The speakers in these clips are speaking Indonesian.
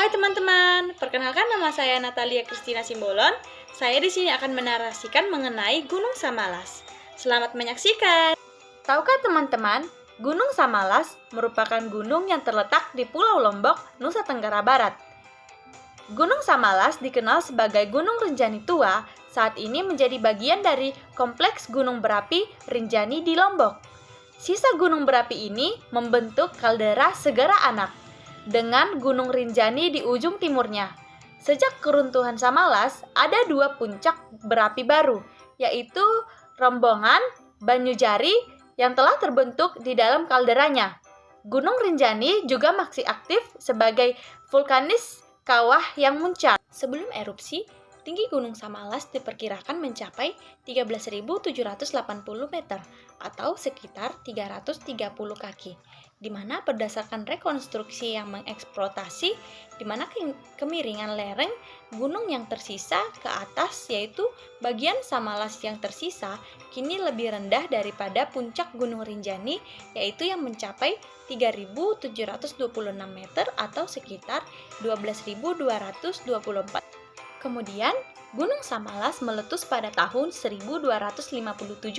Hai teman-teman, perkenalkan nama saya Natalia Kristina Simbolon. Saya di sini akan menarasikan mengenai Gunung Samalas. Selamat menyaksikan. Tahukah teman-teman, Gunung Samalas merupakan gunung yang terletak di Pulau Lombok, Nusa Tenggara Barat. Gunung Samalas dikenal sebagai Gunung Rinjani Tua, saat ini menjadi bagian dari kompleks gunung berapi Rinjani di Lombok. Sisa gunung berapi ini membentuk kaldera segara anak, dengan Gunung Rinjani di ujung timurnya. Sejak keruntuhan Samalas, ada dua puncak berapi baru, yaitu Rombongan, Banyujari, yang telah terbentuk di dalam kalderanya. Gunung Rinjani juga masih aktif sebagai vulkanis kawah yang muncul. Sebelum erupsi, tinggi Gunung Samalas diperkirakan mencapai 13.780 meter atau sekitar 330 kaki, di mana berdasarkan rekonstruksi yang mengeksploitasi di mana kemiringan lereng gunung yang tersisa ke atas, yaitu bagian Samalas yang tersisa kini lebih rendah daripada puncak Gunung Rinjani, yaitu yang mencapai 3.726 meter atau sekitar 12.224. Kemudian, Gunung Samalas meletus pada tahun 1257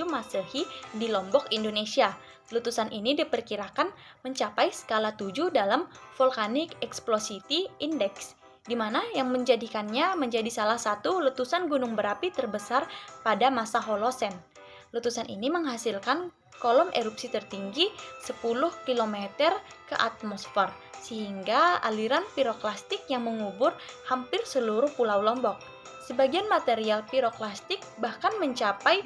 Masehi di Lombok, Indonesia. Letusan ini diperkirakan mencapai skala 7 dalam Volcanic Explosivity Index, di mana yang menjadikannya menjadi salah satu letusan gunung berapi terbesar pada masa Holosen. Letusan ini menghasilkan kolom erupsi tertinggi 10 km ke atmosfer, sehingga aliran piroklastik yang mengubur hampir seluruh Pulau Lombok. Sebagian material piroklastik bahkan mencapai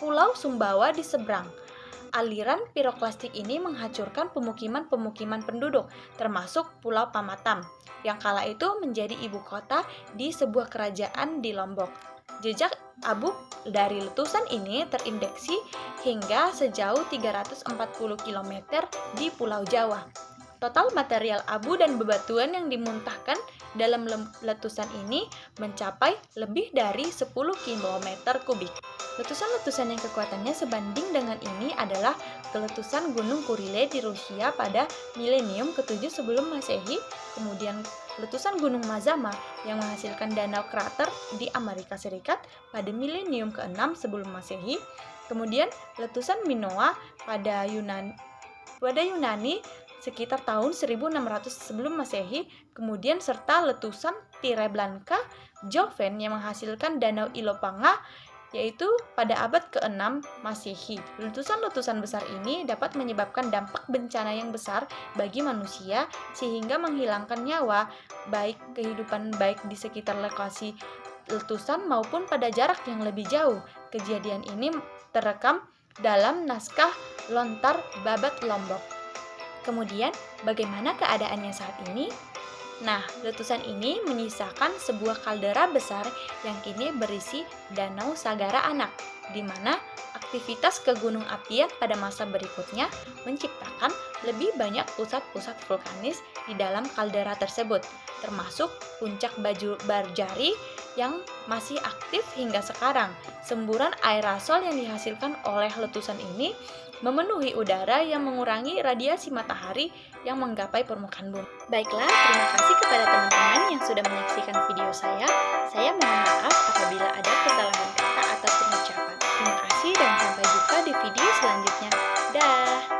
Pulau Sumbawa di seberang. Aliran piroklastik ini menghancurkan pemukiman-pemukiman penduduk, termasuk Pulau Pamatam, yang kala itu menjadi ibu kota di sebuah kerajaan di Lombok. Jejak abu dari letusan ini terindeksi hingga sejauh 340 km di Pulau Jawa. Total material abu dan bebatuan yang dimuntahkan dalam letusan ini mencapai lebih dari 10 km kubik. Letusan-letusan yang kekuatannya sebanding dengan ini adalah letusan Gunung Kurile di Rusia pada milenium ke-7 sebelum Masehi, kemudian letusan Gunung Mazama yang menghasilkan danau krater di Amerika Serikat pada milenium ke-6 sebelum Masehi, kemudian letusan Minoa pada Yunani sekitar tahun 1600 sebelum Masehi, kemudian serta letusan Treblanka Joven yang menghasilkan danau Ilopanga yaitu pada abad ke-6 Masehi. Letusan-letusan besar ini dapat menyebabkan dampak bencana yang besar bagi manusia sehingga menghilangkan nyawa, baik kehidupan baik di sekitar lokasi letusan maupun pada jarak yang lebih jauh. Kejadian ini terekam dalam naskah Lontar Babat Lombok. Kemudian, bagaimana keadaannya saat ini? Nah, letusan ini menyisakan sebuah kaldera besar yang kini berisi Danau Sagara Anak, di mana aktivitas kegunung apian pada masa berikutnya menciptakan lebih banyak pusat-pusat vulkanis di dalam kaldera tersebut, termasuk puncak Barjari yang masih aktif hingga sekarang. Semburan aerosol yang dihasilkan oleh letusan ini memenuhi udara yang mengurangi radiasi matahari yang menggapai permukaan bumi. Baiklah, terima kasih kepada teman-teman yang sudah menyaksikan video saya. Saya mohon maaf apabila ada kesalahan kata atau pengucapan. Terima kasih dan sampai jumpa di video selanjutnya. Dah.